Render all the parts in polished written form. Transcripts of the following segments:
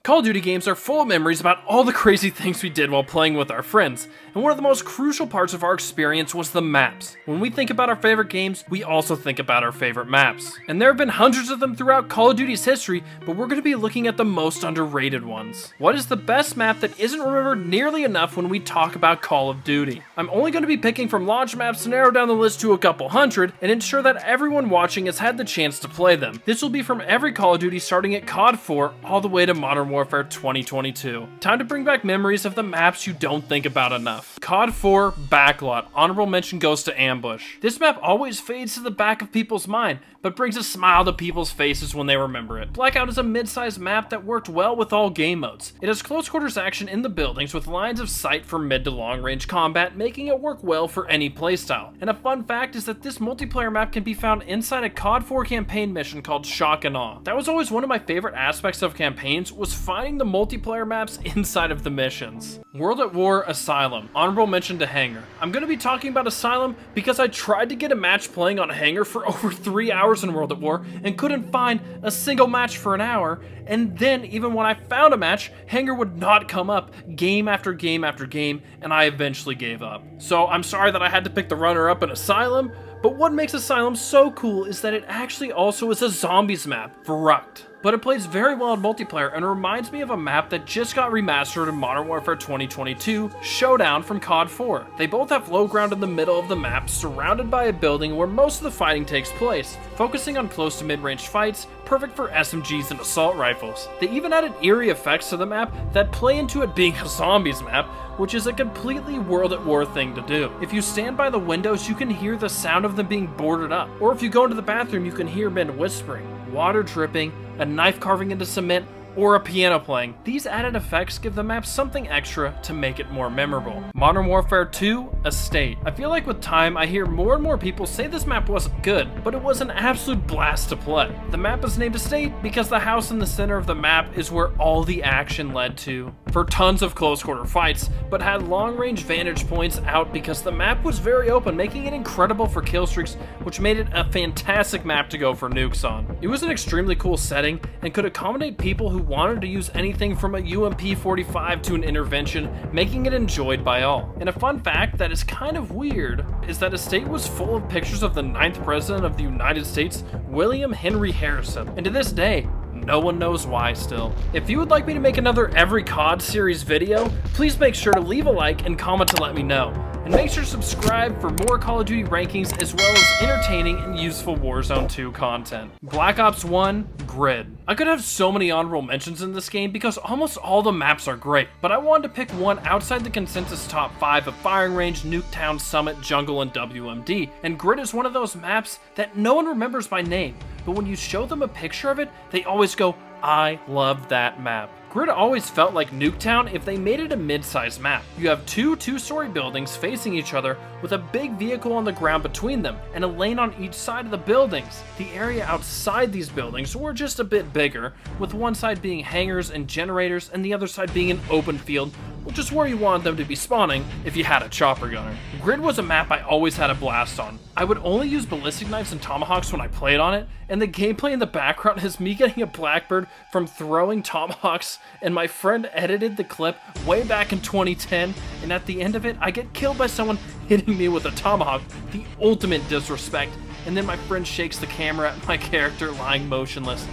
Call of Duty games are full of memories about all the crazy things we did while playing with our friends, and one of the most crucial parts of our experience was the maps. When we think about our favorite games, we also think about our favorite maps. And there have been hundreds of them throughout Call of Duty's history, but we're going to be looking at the most underrated ones. What is the best map that isn't remembered nearly enough when we talk about Call of Duty? I'm only going to be picking from launch maps to narrow down the list to a couple hundred, and ensure that everyone watching has had the chance to play them. This will be from every Call of Duty starting at COD 4 all the way to Modern Warfare 2022. Time to bring back memories of the maps you don't think about enough. COD 4 Backlot. Honorable mention goes to Ambush. This map always fades to the back of people's mind, but brings a smile to people's faces when they remember it. Blackout is a mid-sized map that worked well with all game modes. It has close quarters action in the buildings with lines of sight for mid to long range combat, making it work well for any playstyle. And a fun fact is that this multiplayer map can be found inside a COD 4 campaign mission called Shock and Awe. That was always one of my favorite aspects of campaigns, was finding the multiplayer maps inside of the missions. World at War Asylum. Honorable mention to Hangar. I'm going to be talking about Asylum because I tried to get a match playing on Hangar for over 3 hours in World at War and couldn't find a single match for an hour, and then even when I found a match, Hangar would not come up game after game after game, and I eventually gave up. So I'm sorry that I had to pick the runner-up in Asylum, but what makes Asylum so cool is that it actually also is a zombies map, Verrucht. But it plays very well in multiplayer and reminds me of a map that just got remastered in Modern Warfare 2022, Showdown from COD 4. They both have low ground in the middle of the map, surrounded by a building where most of the fighting takes place, focusing on close to mid-range fights, perfect for SMGs and assault rifles. They even added eerie effects to the map that play into it being a zombies map, which is a completely World at War thing to do. If you stand by the windows, you can hear the sound of them being boarded up. Or if you go into the bathroom, you can hear men whispering, water dripping, a knife carving into cement, or a piano playing. These added effects give the map something extra to make it more memorable. Modern Warfare 2 Estate. I feel like with time, I hear more and more people say this map wasn't good, but it was an absolute blast to play. The map is named Estate because the house in the center of the map is where all the action led to, for tons of close quarter fights, but had long range vantage points out because the map was very open, making it incredible for kill streaks, which made it a fantastic map to go for nukes on. It was an extremely cool setting and could accommodate people who wanted to use anything from a UMP-45 to an intervention, making it enjoyed by all. And a fun fact that is kind of weird is that Estate was full of pictures of the 9th President of the United States, William Henry Harrison, and to this day, no one knows why still. If you would like me to make another Every COD series video, please make sure to leave a like and comment to let me know. And make sure to subscribe for more Call of Duty rankings as well as entertaining and useful Warzone 2 content. Black Ops 1 Grid. I could have so many honorable mentions in this game because almost all the maps are great, but I wanted to pick one outside the consensus top 5 of Firing Range, Nuketown, Summit, Jungle, and WMD, and Grid is one of those maps that no one remembers by name, but when you show them a picture of it, they always go, I love that map. Grid always felt like Nuketown if they made it a mid-sized map. You have two-story buildings facing each other with a big vehicle on the ground between them and a lane on each side of the buildings. The area outside these buildings were just a bit bigger, with one side being hangars and generators and the other side being an open field, which is where you wanted them to be spawning if you had a chopper gunner. Grid was a map I always had a blast on. I would only use ballistic knives and tomahawks when I played on it, and the gameplay in the background is me getting a Blackbird from throwing tomahawks, and my friend edited the clip way back in 2010, and at the end of it, I get killed by someone hitting me with a tomahawk, the ultimate disrespect, and then my friend shakes the camera at my character lying motionless.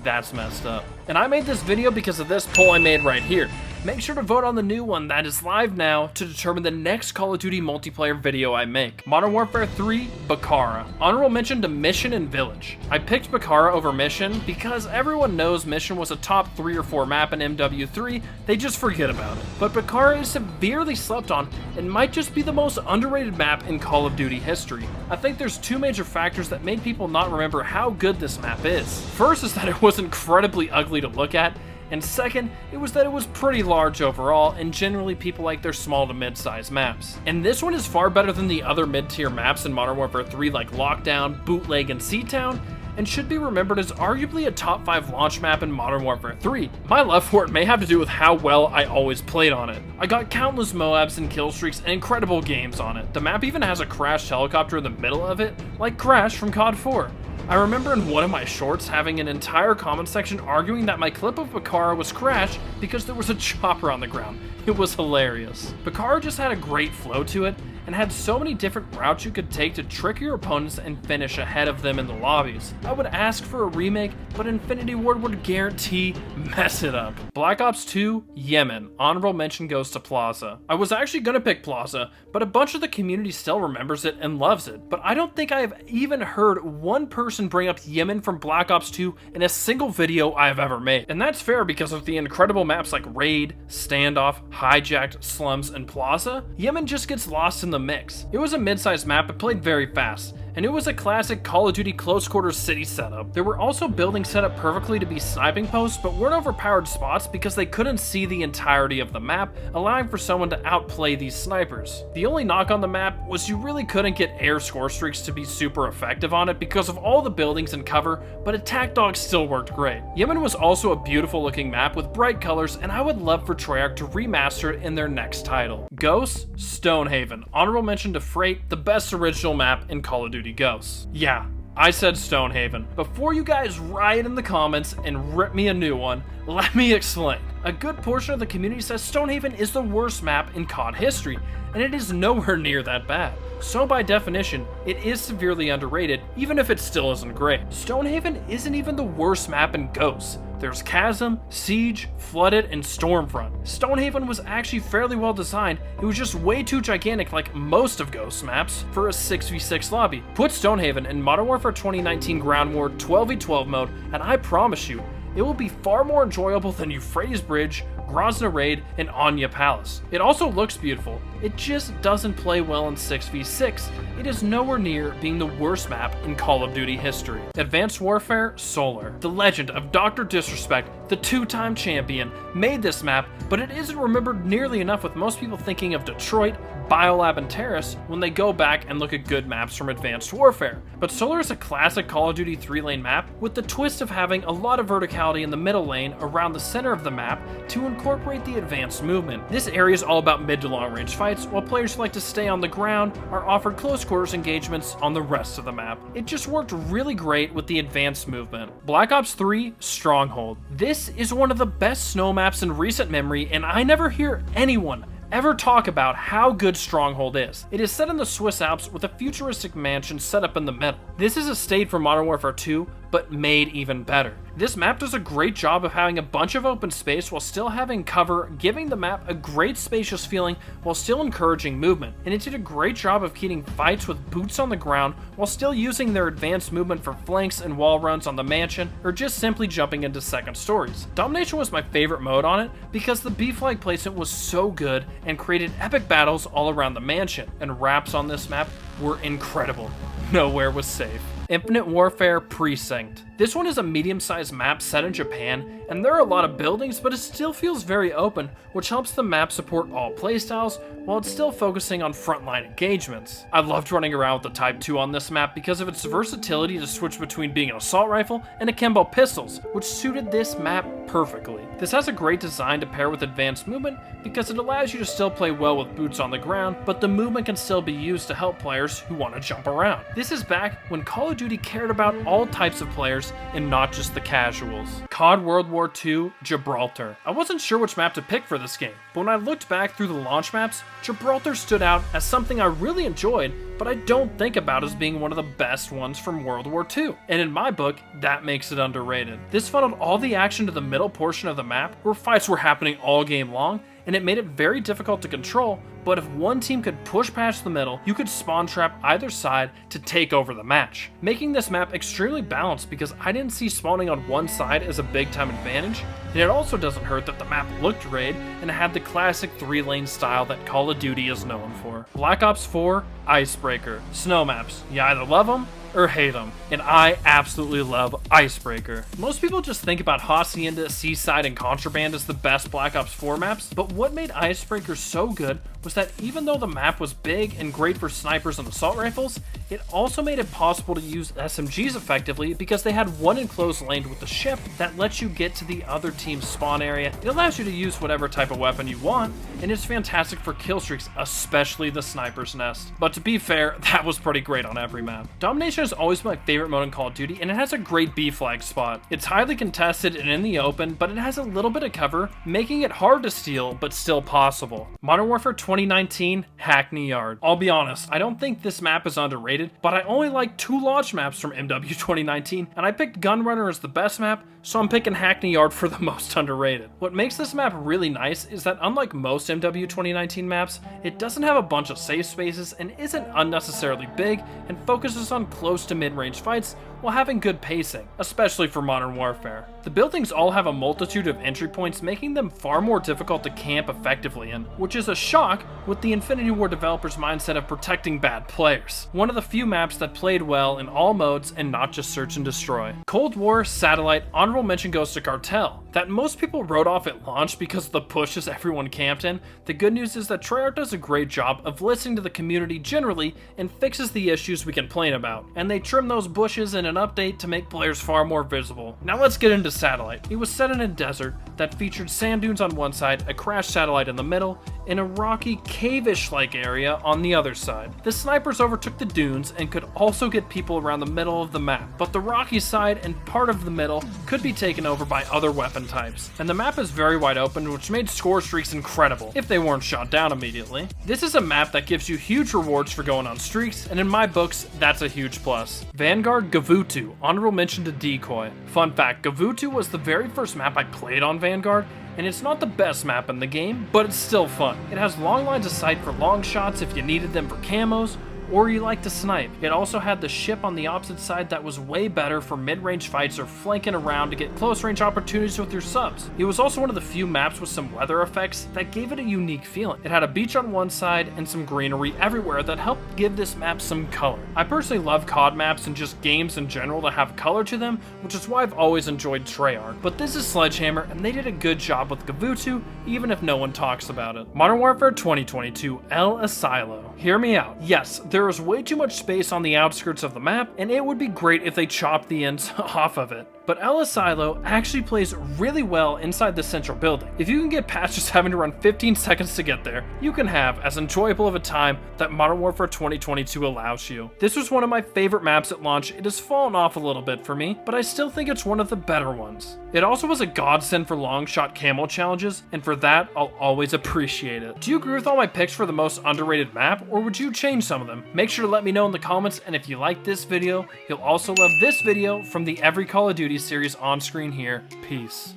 That's messed up. And I made this video because of this poll I made right here. Make sure to vote on the new one that is live now to determine the next Call of Duty multiplayer video I make. Modern Warfare 3 Bakara. Honorable mention to Mission and Village. I picked Bakara over Mission because everyone knows Mission was a top 3 or 4 map in MW3, they just forget about it. But Bakara is severely slept on and might just be the most underrated map in Call of Duty history. I think there's two major factors that made people not remember how good this map is. First is that it was incredibly ugly to look at, and second, it was that it was pretty large overall, and generally people like their small to mid-sized maps. And this one is far better than the other mid-tier maps in Modern Warfare 3 like Lockdown, Bootleg, and Seatown, and should be remembered as arguably a top 5 launch map in Modern Warfare 3. My love for it may have to do with how well I always played on it. I got countless Moabs and kill streaks and incredible games on it. The map even has a crashed helicopter in the middle of it, like Crash from COD 4. I remember in one of my shorts having an entire comment section arguing that my clip of Bakara was crashed because there was a chopper on the ground. It was hilarious. Bakara just had a great flow to it, and had so many different routes you could take to trick your opponents and finish ahead of them in the lobbies. I would ask for a remake, but Infinity Ward would guarantee mess it up. Black Ops 2, Yemen. Honorable mention goes to Plaza. I was actually gonna pick Plaza, but a bunch of the community still remembers it and loves it. But I don't think I have even heard one person bring up Yemen from Black Ops 2 in a single video I have ever made. And that's fair because of the incredible maps like Raid, Standoff, Hijacked, Slums, and Plaza. Yemen just gets lost in the mix. It was a mid-sized map but played very fast, and it was a classic Call of Duty close quarters city setup. There were also buildings set up perfectly to be sniping posts, but weren't overpowered spots because they couldn't see the entirety of the map, allowing for someone to outplay these snipers. The only knock on the map was you really couldn't get air score streaks to be super effective on it because of all the buildings and cover, but attack dogs still worked great. Yemen was also a beautiful looking map with bright colors, and I would love for Treyarch to remaster it in their next title. Ghosts, Stonehaven. Honorable mention to Freight, the best original map in Call of Duty Ghosts. Yeah, I said Stonehaven. Before you guys riot in the comments and rip me a new one, let me explain. A good portion of the community says Stonehaven is the worst map in COD history, and it is nowhere near that bad. So by definition, it is severely underrated, even if it still isn't great. Stonehaven isn't even the worst map in Ghosts. There's Chasm, Siege, Flooded, and Stormfront. Stonehaven was actually fairly well designed, it was just way too gigantic like most of Ghosts maps for a 6v6 lobby. Put Stonehaven in Modern Warfare 2019 Ground War 12v12 mode, and I promise you, it will be far more enjoyable than Euphrates Bridge, Grozny Raid, and Anya Palace. It also looks beautiful, it just doesn't play well in 6v6. It is nowhere near being the worst map in Call of Duty history. Advanced Warfare, Solar. The legend of Dr. Disrespect, the two-time champion, made this map, but it isn't remembered nearly enough with most people thinking of Detroit, Biolab, and Terrace when they go back and look at good maps from Advanced Warfare. But Solar is a classic Call of Duty 3-lane map with the twist of having a lot of verticality in the middle lane around the center of the map to incorporate the advanced movement. This area is all about mid to long range fights, while players who like to stay on the ground are offered close quarters engagements on the rest of the map. It just worked really great with the advanced movement. Black Ops 3, Stronghold. This is one of the best snow maps in recent memory, and I never hear anyone ever talk about how good Stronghold is. It is set in the Swiss Alps with a futuristic mansion set up in the middle. This is a state from Modern Warfare 2, but made even better. This map does a great job of having a bunch of open space while still having cover, giving the map a great spacious feeling while still encouraging movement. And it did a great job of keeping fights with boots on the ground while still using their advanced movement for flanks and wall runs on the mansion, or just simply jumping into second stories. Domination was my favorite mode on it because the B flag placement was so good and created epic battles all around the mansion, and wraps on this map were incredible. Nowhere was safe. Infinite Warfare, Precinct. This one is a medium-sized map set in Japan, and there are a lot of buildings, but it still feels very open, which helps the map support all playstyles, while it's still focusing on frontline engagements. I loved running around with the Type 2 on this map because of its versatility to switch between being an assault rifle and akimbo pistols, which suited this map perfectly. This has a great design to pair with advanced movement because it allows you to still play well with boots on the ground, but the movement can still be used to help players who want to jump around. This is back when Call of Duty cared about all types of players and not just the casuals. COD World War II, Gibraltar. I wasn't sure which map to pick for this game, but when I looked back through the launch maps, Gibraltar stood out as something I really enjoyed, but I don't think about as being one of the best ones from World War II. And in my book, that makes it underrated. This funneled all the action to the middle portion of the map, where fights were happening all game long, and it made it very difficult to control, but if one team could push past the middle, you could spawn trap either side to take over the match, making this map extremely balanced because I didn't see spawning on one side as a big time advantage, and it also doesn't hurt that the map looked great and had the classic 3-lane style that Call of Duty is known for. Black Ops 4, Icebreaker. Snow maps, you either love them or hate them, and I absolutely love Icebreaker. Most people just think about Hacienda, Seaside, and Contraband as the best Black Ops 4 maps, but what made Icebreaker so good was that even though the map was big and great for snipers and assault rifles, it also made it possible to use SMGs effectively because they had one enclosed lane with the ship that lets you get to the other team's spawn area. It allows you to use whatever type of weapon you want, and it's fantastic for kill streaks, especially the sniper's nest. But to be fair, that was pretty great on every map. Domination has always been my favorite mode in Call of Duty, and it has a great B flag spot. It's highly contested and in the open, but it has a little bit of cover, making it hard to steal, but still possible. Modern Warfare 2019, Hackney Yard. I'll be honest, I don't think this map is underrated, but I only like 2 launch maps from MW 2019, and I picked Gunrunner as the best map, so I'm picking Hackney Yard for the most underrated. What makes this map really nice is that unlike most MW 2019 maps, it doesn't have a bunch of safe spaces and isn't unnecessarily big, and focuses on close to mid-range fights while having good pacing, especially for Modern Warfare. The buildings all have a multitude of entry points, making them far more difficult to camp effectively in, which is a shock with the Infinity Ward developers' mindset of protecting bad players. One of the few maps that played well in all modes and not just search and destroy. Cold War, Satellite, honorable mention goes to Cartel, that most people wrote off at launch because of the pushes everyone camped in. The good news is that Treyarch does a great job of listening to the community generally and fixes the issues we complain about, and they trim those bushes in an update to make players far more visible. Now let's get into Satellite. It was set in a desert that featured sand dunes on one side, a crashed satellite in the middle, and a rocky, cave-ish-like area on the other side. The snipers overtook the dunes and could also get people around the middle of the map, but the rocky side and part of the middle could be taken over by other weapon types. And the map is very wide open, which made score streaks incredible, if they weren't shot down immediately. This is a map that gives you huge rewards for going on streaks, and in my books, that's a huge plus. Vanguard, Gavutu, honorable mention to Decoy. Fun fact, Gavutu was the very first map I played on Vanguard, and it's not the best map in the game, but it's still fun. It has long lines of sight for long shots if you needed them for camos, or you like to snipe. It also had the ship on the opposite side that was way better for mid-range fights or flanking around to get close-range opportunities with your subs. It was also one of the few maps with some weather effects that gave it a unique feeling. It had a beach on one side and some greenery everywhere that helped give this map some color. I personally love COD maps and just games in general to have color to them, which is why I've always enjoyed Treyarch. But this is Sledgehammer, and they did a good job with Gavutu, even if no one talks about it. Modern Warfare 2022, El Asilo. Hear me out. Yes, there is way too much space on the outskirts of the map, and it would be great if they chopped the ends off of it. But El Asilo actually plays really well inside the central building. If you can get past just having to run 15 seconds to get there, you can have as enjoyable of a time that Modern Warfare 2022 allows you. This was one of my favorite maps at launch. It has fallen off a little bit for me, but I still think it's one of the better ones. It also was a godsend for long shot camo challenges, and for that, I'll always appreciate it. Do you agree with all my picks for the most underrated map, or would you change some of them? Make sure to let me know in the comments, and if you like this video, you'll also love this video from the Every Call of Duty series on screen here. Peace.